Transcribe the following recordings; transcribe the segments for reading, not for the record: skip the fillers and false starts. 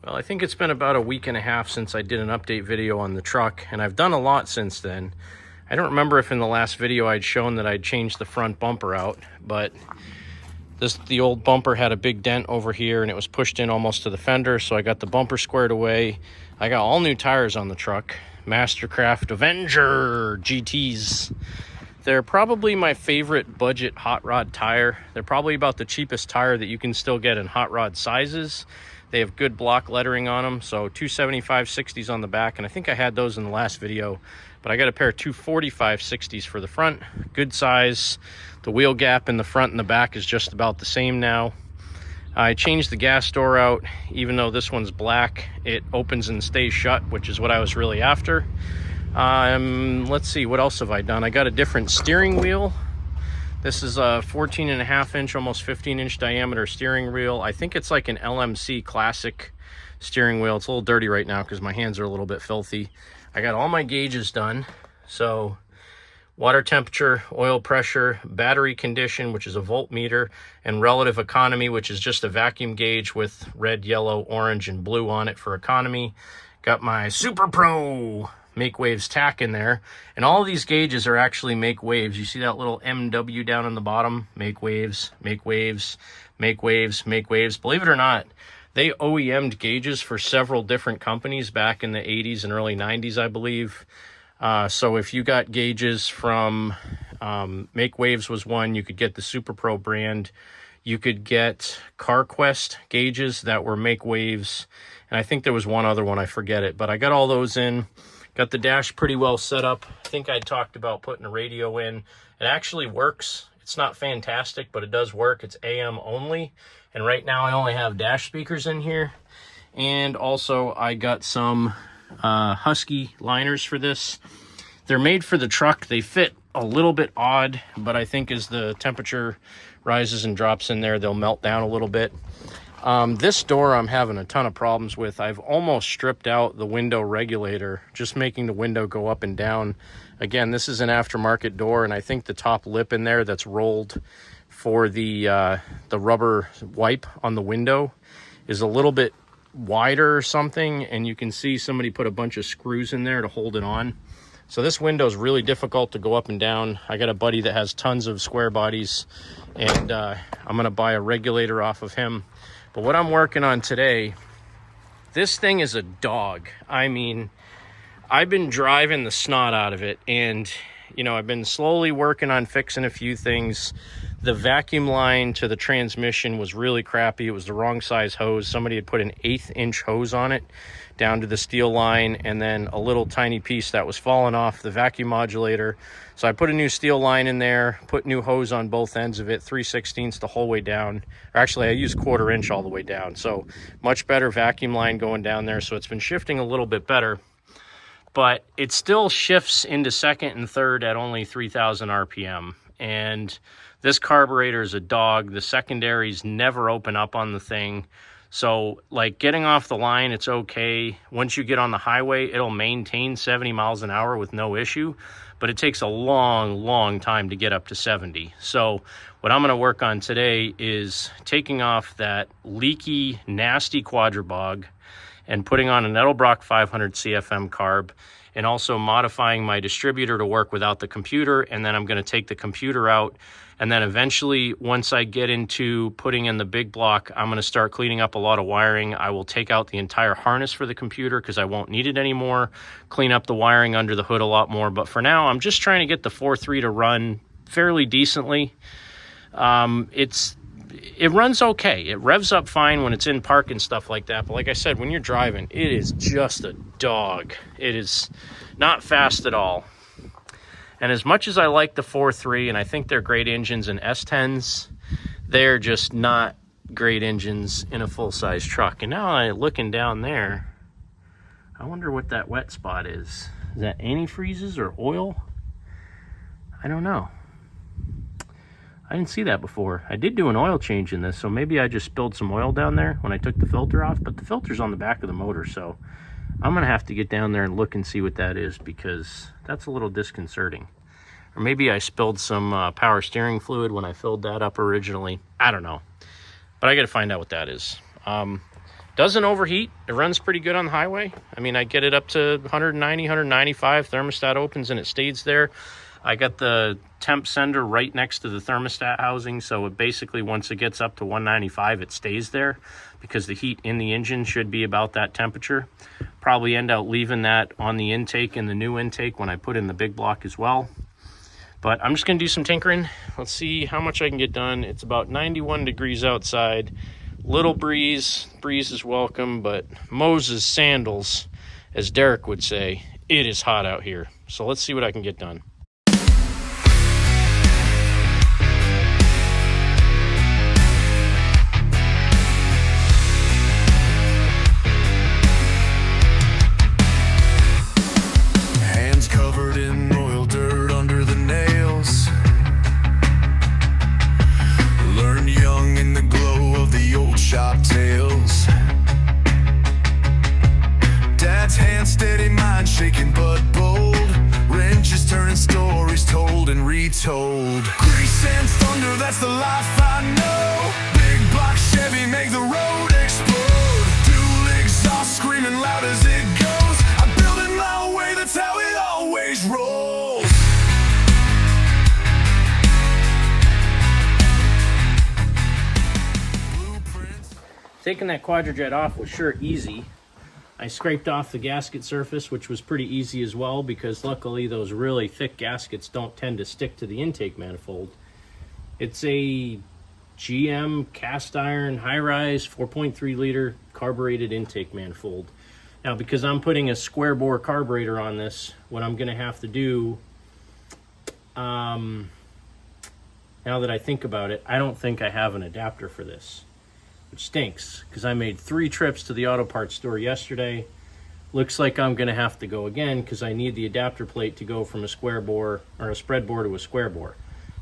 Well, I think it's been about a week and a half since I did an update video on the truck, and I've done a lot since then. I don't remember if in the last video I'd shown that I'd changed the front bumper out, but the old bumper had a big dent over here and it was pushed in almost to the fender, so I got the bumper squared away. I got all new tires on the truck, Mastercraft Avenger GTs. They're probably my favorite budget hot rod tire. They're probably about the cheapest tire that you can still get in hot rod sizes. They have good block lettering on them, so 275/60s on the back, and I think I had those in the last video, but I got a pair of 245/60s for the front. Good size. The wheel gap in the front and the back is just about the same now. I changed the gas door out. Even though this one's black, it opens and stays shut, which is what I was really after. Let's see, what else have I done? I got a different steering wheel. This is a 14.5-inch, almost 15-inch diameter steering wheel. I think it's like an LMC classic steering wheel. It's a little dirty right now because my hands are a little bit filthy. I got all my gauges done. So water temperature, oil pressure, battery condition, which is a voltmeter, and relative economy, which is just a vacuum gauge with red, yellow, orange, and blue on it for economy. Got my Super Pro Make Waves tack in there, and all of these gauges are actually Make Waves. You see that little MW down on the bottom? Make Waves, Make Waves, Make Waves, Make Waves. Believe it or not, they OEM'd gauges for several different companies back in the 80s and early 90s, I believe. So if you got gauges from Make Waves was one, you could get the Super Pro brand. You could get CarQuest gauges that were Make Waves, and I think there was one other one, I forget it, but I got all those in. Got the dash pretty well set up. I think I talked about putting a radio in. It actually works. It's not fantastic, but it does work. It's AM only. And right now I only have dash speakers in here. And also I got some Husky liners for this. They're made for the truck. They fit a little bit odd, but I think as the temperature rises and drops in there, they'll melt down a little bit. This door I'm having a ton of problems with. I've almost stripped out the window regulator, just making the window go up and down. Again, this is an aftermarket door, and I think the top lip in there that's rolled for the rubber wipe on the window is a little bit wider or something, and you can see somebody put a bunch of screws in there to hold it on. So this window is really difficult to go up and down. I got a buddy that has tons of square bodies, and I'm going to buy a regulator off of him. But what I'm working on today, this thing is a dog. I mean, I've been driving the snot out of it, and, you know, I've been slowly working on fixing a few things. The vacuum line to the transmission was really crappy. It was the wrong size hose. Somebody had put an 1/8-inch hose on it down to the steel line, and then a little tiny piece that was falling off the vacuum modulator. So I put a new steel line in there, put new hose on both ends of it, 3/16 the whole way down. Or actually, I used 1/4 inch all the way down. So much better vacuum line going down there. So it's been shifting a little bit better, but it still shifts into second and third at only 3,000 RPM. And this carburetor is a dog. The secondaries never open up on the thing. So like getting off the line, it's okay. Once you get on the highway, it'll maintain 70 miles an hour with no issue, but it takes a long time to get up to 70. So what I'm gonna work on today is taking off that leaky, nasty Quadrabog and putting on an Edelbrock 500 CFM carb, and also modifying my distributor to work without the computer. And then I'm gonna take the computer out, and then eventually, once I get into putting in the big block, I'm going to start cleaning up a lot of wiring. I will take out the entire harness for the computer because I won't need it anymore, clean up the wiring under the hood a lot more. But for now, I'm just trying to get the 4.3 to run fairly decently. It runs okay. It revs up fine when it's in park and stuff like that. But like I said, when you're driving, it is just a dog. It is not fast at all. And as much as I like the 4.3, and I think they're great engines in S10s, they're just not great engines in a full-size truck. And now looking down there, I wonder what that wet spot is. Is that antifreezes or oil? I don't know. I didn't see that before. I did do an oil change in this, so maybe I just spilled some oil down there when I took the filter off, but the filter's on the back of the motor, so I'm gonna have to get down there and look and see what that is, because that's a little disconcerting. Or maybe I spilled some power steering fluid when I filled that up originally. I don't know, but I gotta find out what that is. Doesn't overheat. It runs pretty good on the highway. I mean, I get it up to 190, 195. Thermostat opens and it stays there. I got the temp sender right next to the thermostat housing, so it basically, once it gets up to 195, it stays there because the heat in the engine should be about that temperature. Probably end up leaving that on the intake in the new intake when I put in the big block as well. But I'm just going to do some tinkering. Let's see how much I can get done. It's about 91 degrees outside. Little breeze. Breeze is welcome, but Moses sandals, as Derek would say. It is hot out here. So let's see what I can get done. Hands covered in oil dirt under the nails. Learned young in the glow of the old shop tales. Dad's hand steady, mind shaking but bold. Wrenches turning, stories told and retold. Grease and thunder, that's the life I know. Big block Chevy, make the road explode. Dual exhaust screaming loud as it goes. I build it my way, that's how it always rolls. Taking that Quadrajet off was sure easy. I scraped off the gasket surface, which was pretty easy as well, because luckily those really thick gaskets don't tend to stick to the intake manifold. It's a GM cast iron high-rise 4.3 liter carbureted intake manifold. Now, because I'm putting a square bore carburetor on this, what I'm going to have to do, now that I think about it, I don't think I have an adapter for this, which stinks because I made 3 trips to the auto parts store yesterday. Looks like I'm going to have to go again because I need the adapter plate to go from a square bore or a spread bore to a square bore.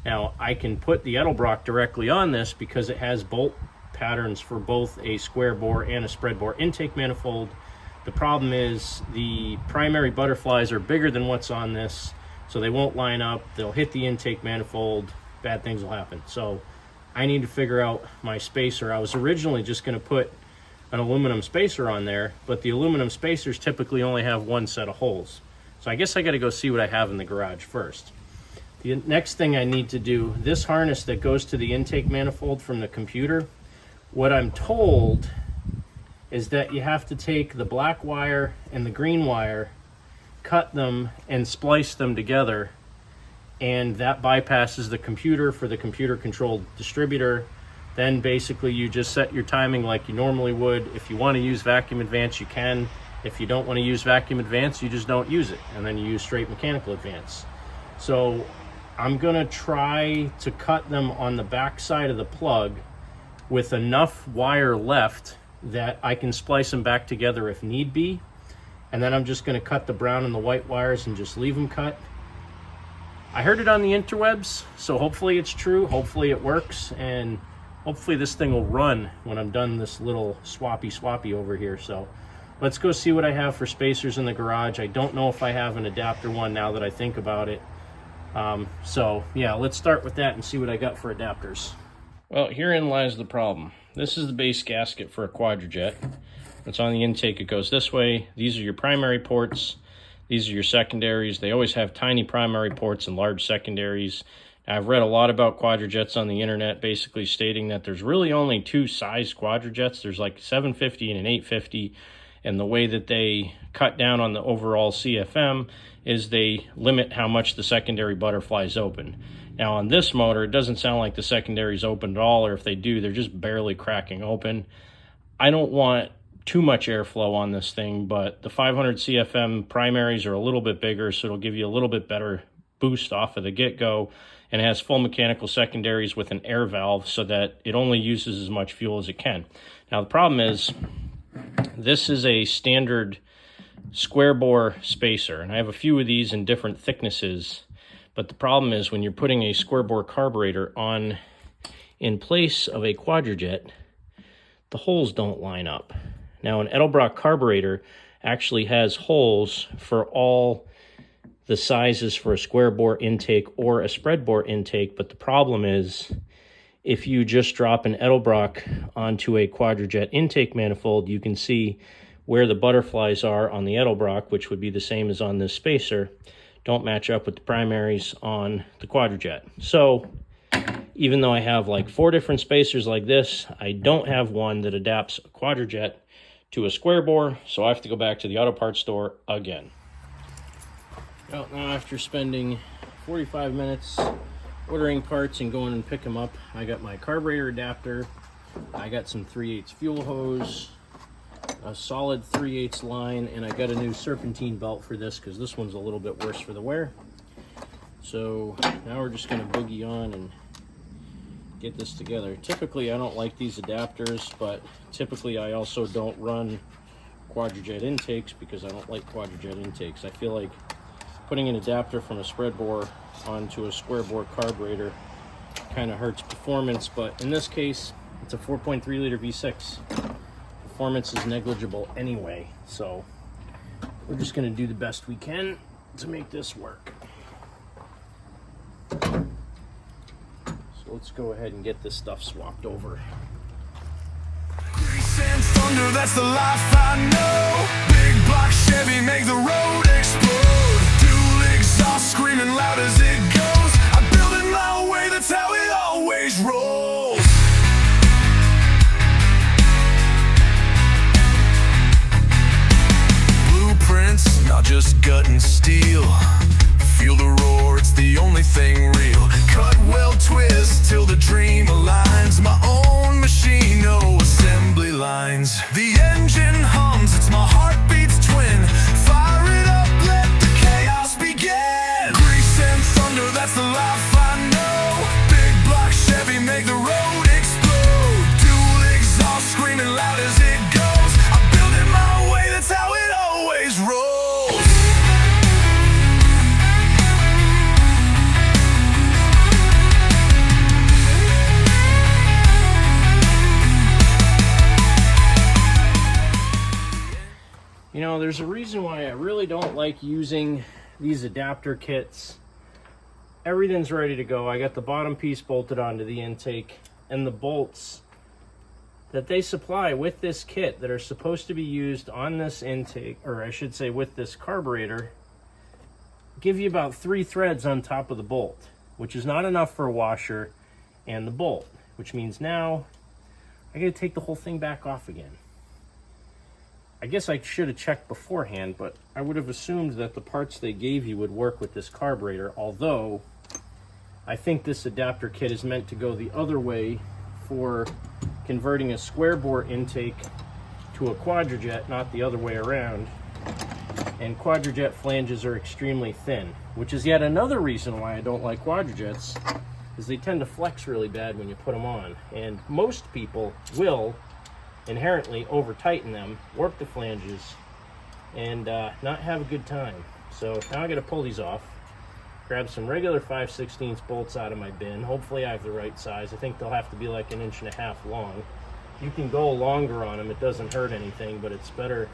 Now, I can put the Edelbrock directly on this because it has bolt patterns for both a square bore and a spread bore intake manifold. The problem is the primary butterflies are bigger than what's on this, so they won't line up. They'll hit the intake manifold. Bad things will happen. So I need to figure out my spacer. I was originally just going to put an aluminum spacer on there, but the aluminum spacers typically only have one set of holes. So I guess I got to go see what I have in the garage first. The next thing I need to do, this harness that goes to the intake manifold from the computer, what I'm told is that you have to take the black wire and the green wire, cut them and splice them together, and that bypasses the computer for the computer controlled distributor. Then basically you just set your timing like you normally would. If you want to use vacuum advance, you can. If you don't want to use vacuum advance, you just don't use it, and then you use straight mechanical advance. So I'm gonna try to cut them on the back side of the plug with enough wire left that I can splice them back together if need be. And then I'm just gonna cut the brown and the white wires and just leave them cut. I heard it on the interwebs, so hopefully it's true, hopefully it works, and hopefully this thing will run when I'm done this little swappy over here. So let's go see what I have for spacers in the garage. I don't know if I have an adapter one now that I think about it. So yeah, let's start with that and see what I got for adapters. Well, herein lies the problem. This is the base gasket for a Quadrajet. It's on the intake, it goes this way. These are your primary ports. These are your secondaries. They always have tiny primary ports and large secondaries. I've read a lot about Quadrajets on the internet, basically stating that there's really only 2 size Quadrajets. There's like 750 and an 850. And the way that they cut down on the overall CFM is they limit how much the secondary butterflies open. Now on this motor, it doesn't sound like the secondaries open at all, or if they do, they're just barely cracking open. I don't want too much airflow on this thing, but the 500 CFM primaries are a little bit bigger, so it'll give you a little bit better boost off of the get-go, and it has full mechanical secondaries with an air valve so that it only uses as much fuel as it can. Now the problem is, this is a standard square bore spacer, and I have a few of these in different thicknesses, but the problem is when you're putting a square bore carburetor on in place of a Quadrajet, the holes don't line up. Now an Edelbrock carburetor actually has holes for all the sizes for a square bore intake or a spread bore intake, but the problem is if you just drop an Edelbrock onto a Quadrajet intake manifold, you can see where the butterflies are on the Edelbrock, which would be the same as on this spacer, don't match up with the primaries on the Quadrajet. So even though I have like 4 different spacers like this, I don't have one that adapts a Quadrajet to a square bore, so I have to go back to the auto parts store again. Well, now after spending 45 minutes ordering parts and going and pick them up, I got my carburetor adapter, I got some 3/8 fuel hose, a solid 3/8 line, and I got a new serpentine belt for this because this one's a little bit worse for the wear. So now we're just going to boogie on and get this together. Typically I don't like these adapters, but typically I also don't run Quadrajet intakes because I don't like Quadrajet intakes. I feel like putting an adapter from a spread bore onto a square bore carburetor kind of hurts performance, but in this case it's a 4.3 liter V6. Performance is negligible anyway, so we're just going to do the best we can to make this work. So let's go ahead and get this stuff swapped over. Grease and thunder, that's the life I know. Big block Chevy, make the road explode. Dual exhaust screaming loud as it goes. I build it my way, that's how it always rolls. Blueprints, not just gut and steel. Feel the roar, it's the only thing real. Cut, weld, twist till the dream aligns. My own machine, no assembly lines. The engine hums, it's my heartbeat's twin. Fire it up, let the chaos begin. Grease and thunder, that's the life I know. Big block Chevy, make the road explode. Dual exhaust screaming loud as it goes. I build it my way, that's how it always rolls. You know, there's a reason why I really don't like using these adapter kits. Everything's ready to go. I got the bottom piece bolted onto the intake, and the bolts that they supply with this kit that are supposed to be used on this intake, or I should say with this carburetor, give you about 3 threads on top of the bolt, which is not enough for a washer and the bolt, which means now I gotta take the whole thing back off again. I guess I should have checked beforehand, but I would have assumed that the parts they gave you would work with this carburetor, although I think this adapter kit is meant to go the other way for converting a square bore intake to a Quadrajet, not the other way around. And Quadrajet flanges are extremely thin, which is yet another reason why I don't like Quadrajets, is they tend to flex really bad when you put them on. And most people will inherently over tighten them, warp the flanges, and not have a good time. So now I got to pull these off, grab some regular 5/16 bolts out of my bin. Hopefully I have the right size. I think they'll have to be like 1.5 inches long. You can go longer on them, it doesn't hurt anything, but it's better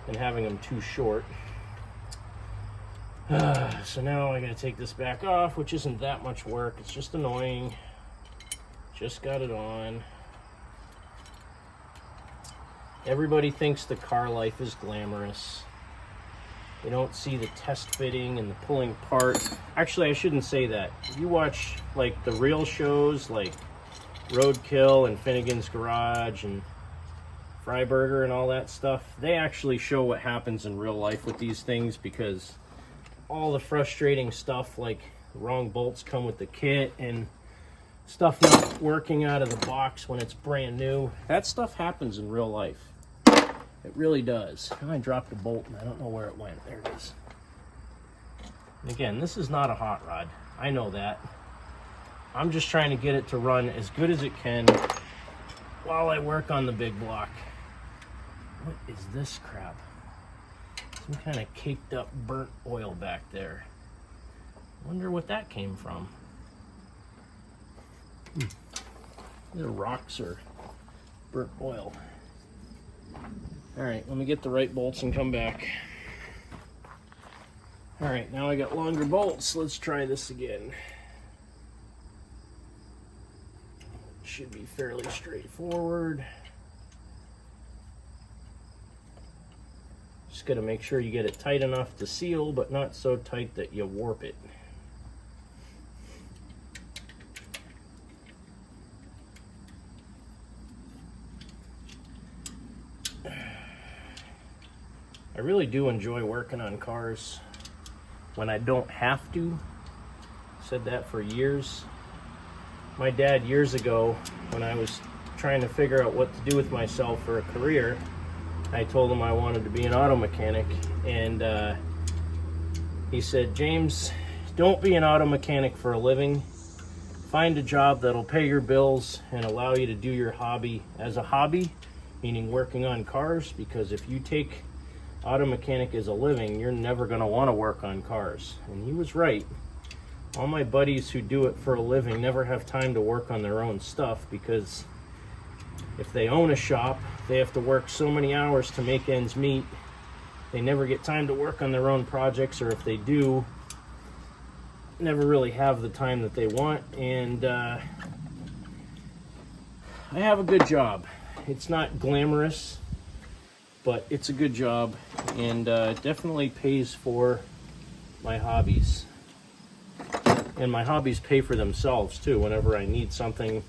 than having them too short. So now I got to take this back off, which isn't that much work. It's just annoying. Just got it on. Everybody thinks the car life is glamorous. They don't see the test fitting and the pulling apart. Actually, I shouldn't say that. If you watch like the real shows like Roadkill and Finnegan's Garage and Freiburger and all that stuff, they actually show what happens in real life with these things, because all the frustrating stuff like the wrong bolts come with the kit and stuff not working out of the box when it's brand new, that stuff happens in real life. It really does. I dropped a bolt and I don't know where it went. There it is. And again, this is not a hot rod. I know that. I'm just trying to get it to run as good as it can while I work on the big block. What is this crap? Some kind of caked up burnt oil back there. Wonder what that came from. Either rocks or burnt oil. Alright, let me get the right bolts and come back. Alright, now I got longer bolts. Let's try this again. should be fairly straightforward. Just got to make sure you get it tight enough to seal, but not so tight that you warp it. I really do enjoy working on cars when I don't have to. Said that for years. My dad, years ago, when I was trying to figure out what to do with myself for a career, I told him I wanted to be an auto mechanic, and he said, James, don't be an auto mechanic for a living. Find a job that'll pay your bills and allow you to do your hobby as a hobby, meaning working on cars, because if you take auto mechanic as a living, you're never going to want to work on cars. And he was right. All my buddies who do it for a living never have time to work on their own stuff, because if they own a shop, they have to work so many hours to make ends meet. They never get time to work on their own projects, or if they do, never really have the time that they want. And I have a good job. It's not glamorous, but it's a good job, and it definitely pays for my hobbies. And my hobbies pay for themselves too. Whenever I need something,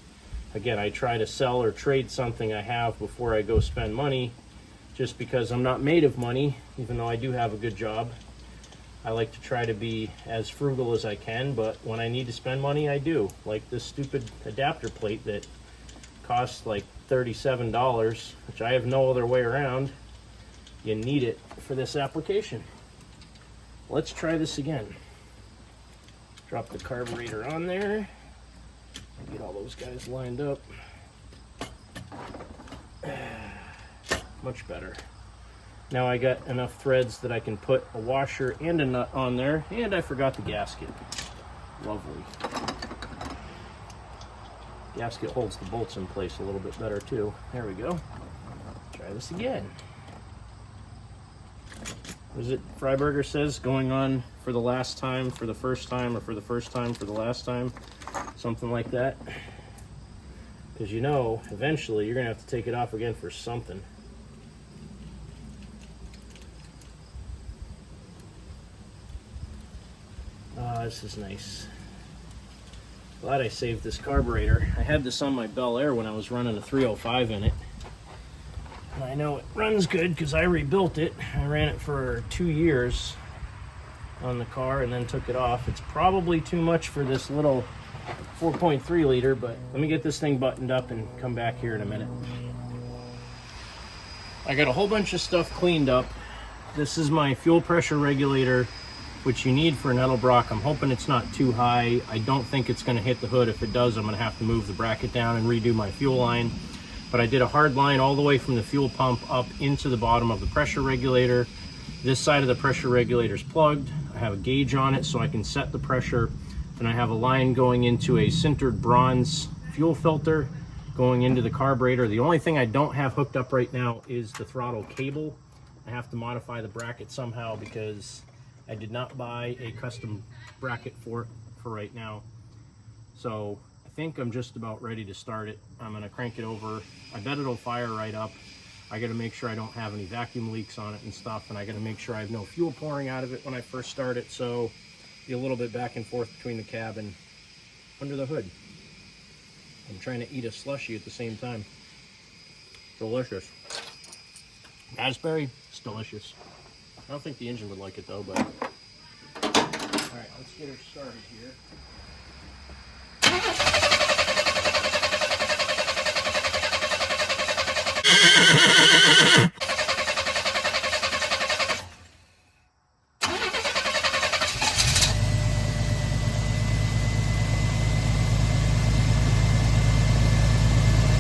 again, I try to sell or trade something I have before I go spend money, just because I'm not made of money, even though I do have a good job. I like to try to be as frugal as I can, but when I need to spend money, I do. Like this stupid adapter plate that costs like $37, which I have no other way around. You need it for this application. Let's try this again. Drop the carburetor on there. Get all those guys lined up. Much better. Now I got enough threads that I can put a washer and a nut on there, and I forgot the gasket. Lovely. Gasket holds the bolts in place a little bit better too. There we go. Try this again. What is it Freiberger says? Going on for the last time, for the first time, or for the first time, for the last time? Something like that. Because you know, eventually you're going to have to take it off again for something. This is nice. Glad I saved this carburetor. I had this on my Bel Air when I was running a 305 in it. And I know it runs good because I rebuilt it. I ran it for 2 years on the car and then took it off. It's probably too much for this little 4.3 liter, but let me get this thing buttoned up and come back here in a minute. I got a whole bunch of stuff cleaned up. This is my fuel pressure regulator, which you need for an Edelbrock. I'm hoping it's not too high. I don't think it's going to hit the hood. If it does, I'm going to have to move the bracket down and redo my fuel line. But I did a hard line all the way from the fuel pump up into the bottom of the pressure regulator. This side of the pressure regulator is plugged. I have a gauge on it so I can set the pressure. And I have a line going into a sintered bronze fuel filter going into the carburetor. The only thing I don't have hooked up right now is the throttle cable. I have to modify the bracket somehow because I did not buy a custom bracket for it for right now. So I think I'm just about ready to start it. I'm gonna crank it over. I bet it'll fire right up. I gotta make sure I don't have any vacuum leaks on it and stuff, and I gotta make sure I have no fuel pouring out of it when I first start it, so be a little bit back and forth between the cab and under the hood. I'm trying to eat a slushie at the same time. Delicious. Raspberry, it's delicious. I don't think the engine would like it though, but all right, let's get her started here.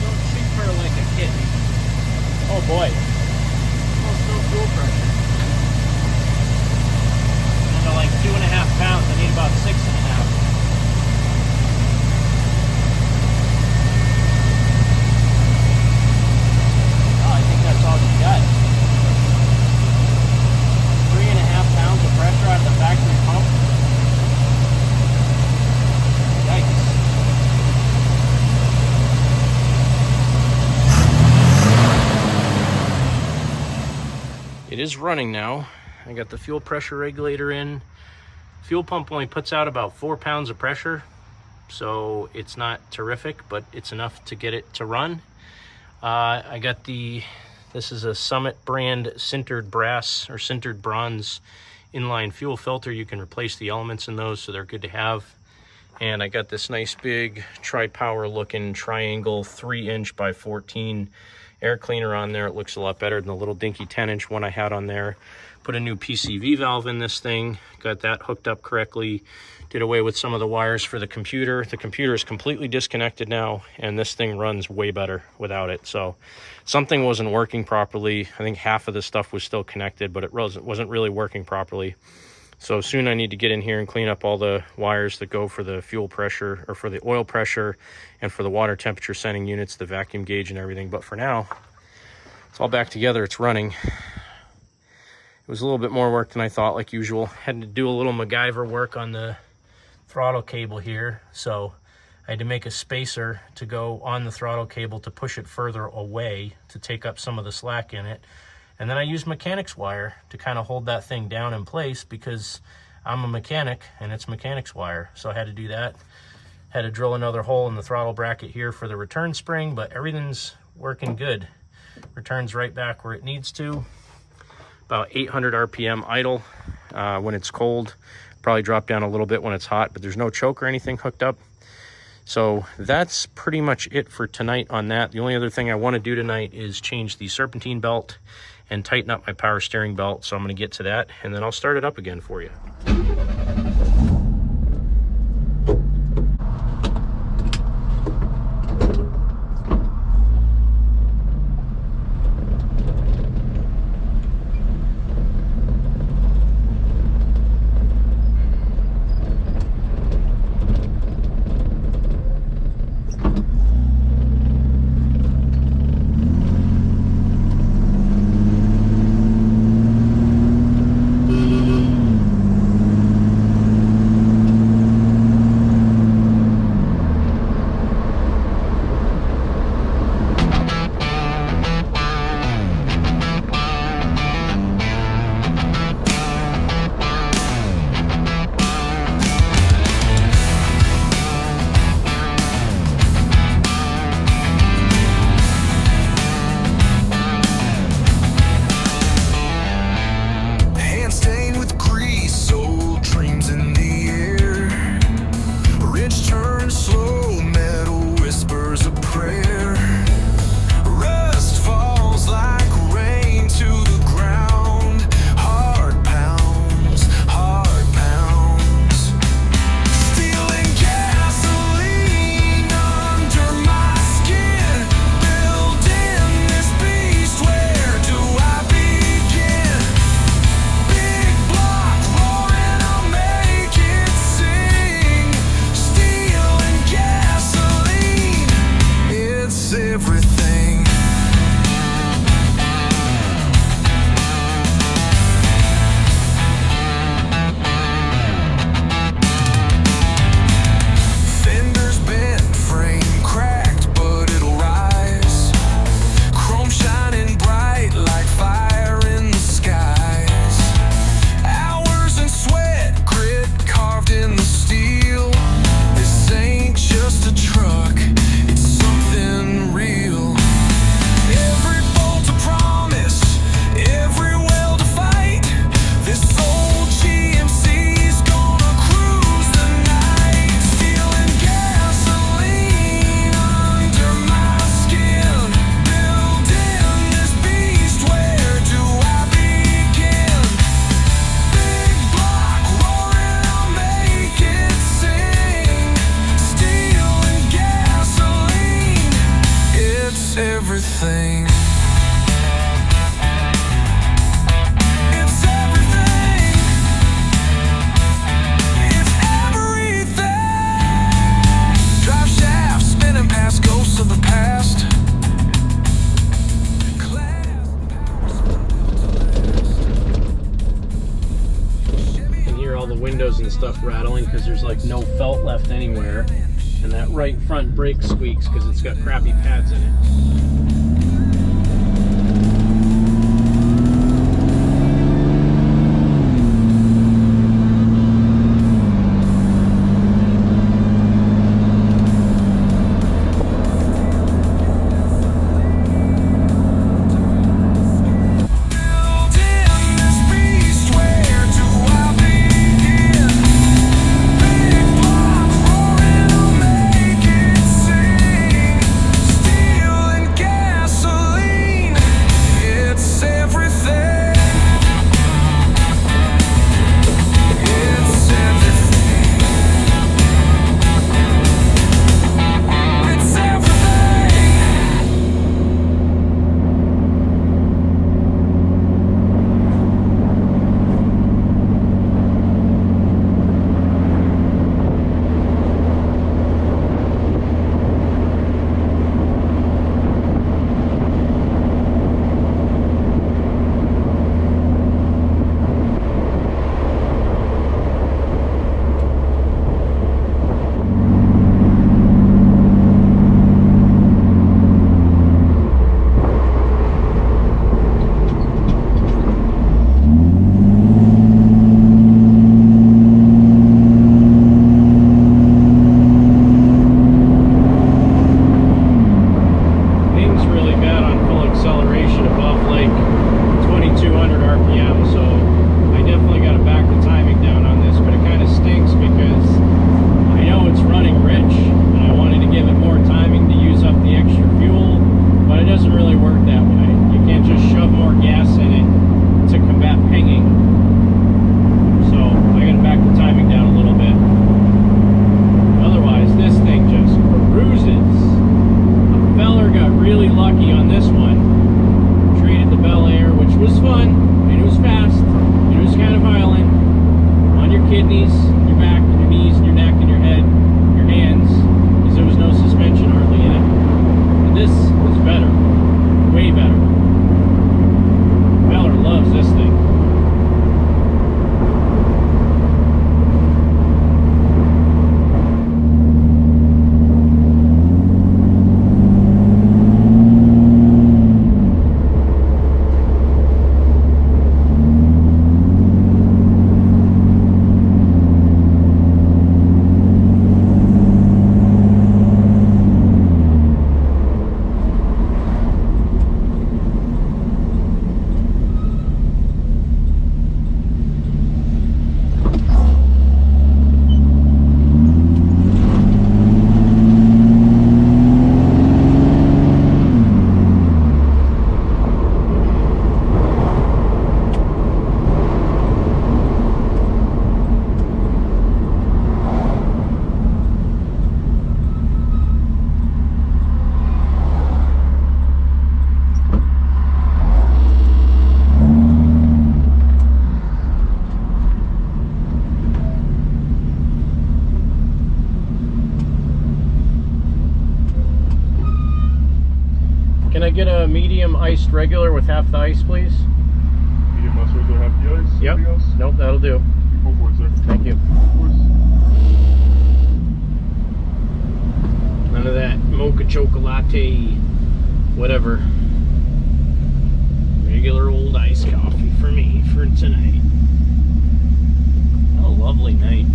Don't treat her like a kid. Oh boy, almost no fuel pressure. And like 2.5 pounds, I need about 6.5. I think that's all It is running now. I got the fuel pressure regulator in. Fuel pump only puts out about 4 pounds of pressure, so it's not terrific, but it's enough to get it to run. I got this is a Summit brand sintered brass or sintered bronze inline fuel filter. You can replace the elements in those, so they're good to have. And I got this nice big tri-power looking triangle 3-inch by 14 air cleaner on there. It looks a lot better than the little dinky 10-inch one I had on there. Put a new PCV valve in this thing, got that hooked up correctly, did away with some of the wires for the computer. The computer is completely disconnected now, and this thing runs way better without it. So something wasn't working properly. I think half of the stuff was still connected, but it wasn't really working properly. So soon I need to get in here and clean up all the wires that go for the fuel pressure or for the oil pressure and for the water temperature sending units, the vacuum gauge and everything. But for now, it's all back together. It's running. It was a little bit more work than I thought, like usual. Had to do a little MacGyver work on the throttle cable here. So I had to make a spacer to go on the throttle cable to push it further away to take up some of the slack in it. And then I used mechanics wire to kind of hold that thing down in place because I'm a mechanic and it's mechanics wire. So I had to do that. Had to drill another hole in the throttle bracket here for the return spring, but everything's working good. Returns right back where it needs to. About 800 RPM idle when it's cold. Probably drop down a little bit when it's hot, but there's no choke or anything hooked up. So that's pretty much it for tonight on that. The only other thing I want to do tonight is change the serpentine belt and tighten up my power steering belt. So I'm going to get to that, and then I'll start it up again for you. everything. Windows and stuff rattling because there's like no felt left anywhere, and that right front brake squeaks because it's got crappy pads in it. get a medium iced regular with half the ice, please? Medium iced regular, half the ice. Yep. Anything else? Nope, that'll do. Go for it, sir. Thank you. Of course. None of that mocha chocolate, whatever. Regular old iced coffee for me for tonight. What a lovely night.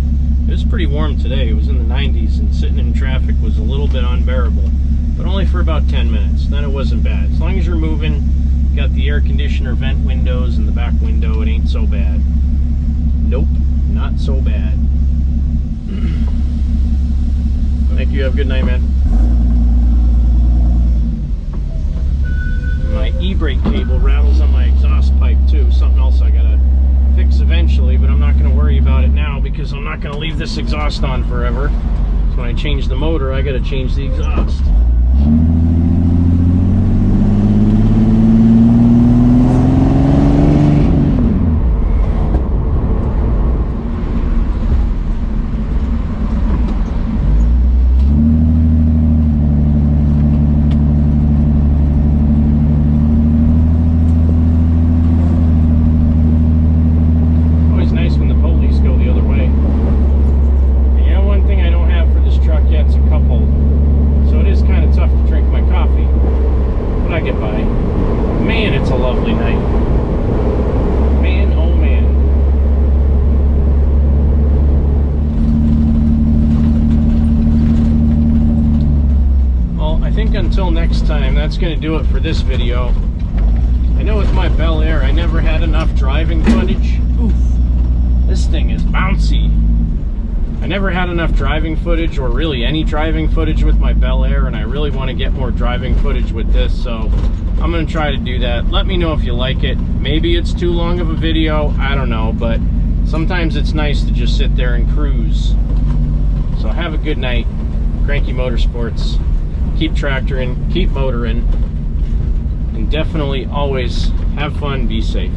It was pretty warm today. It was in the 90s, and sitting in traffic was a little bit unbearable, but only for about 10 minutes. Then it wasn't bad. As long as you're moving, got the air conditioner vent windows and the back window, it ain't so bad. Nope, not so bad. Thank you. Have a good night, man. My e-brake cable rattles on my exhaust pipe too. Something else I gotta fix eventually, but I'm not gonna worry about it now because I'm not gonna leave this exhaust on forever. So when I change the motor, I gotta change the exhaust. Until next time, that's going to do it for this video. I know with my Bel Air, I never had enough driving footage. Oof, this thing is bouncy. I never had enough driving footage, or really any driving footage with my Bel Air, and I really want to get more driving footage with this, so I'm going to try to do that. Let me know if you like it. Maybe it's too long of a video, I don't know, but sometimes it's nice to just sit there and cruise. So have a good night, Cranky Motorsports. Keep tractoring, keep motoring, and definitely always have fun, be safe.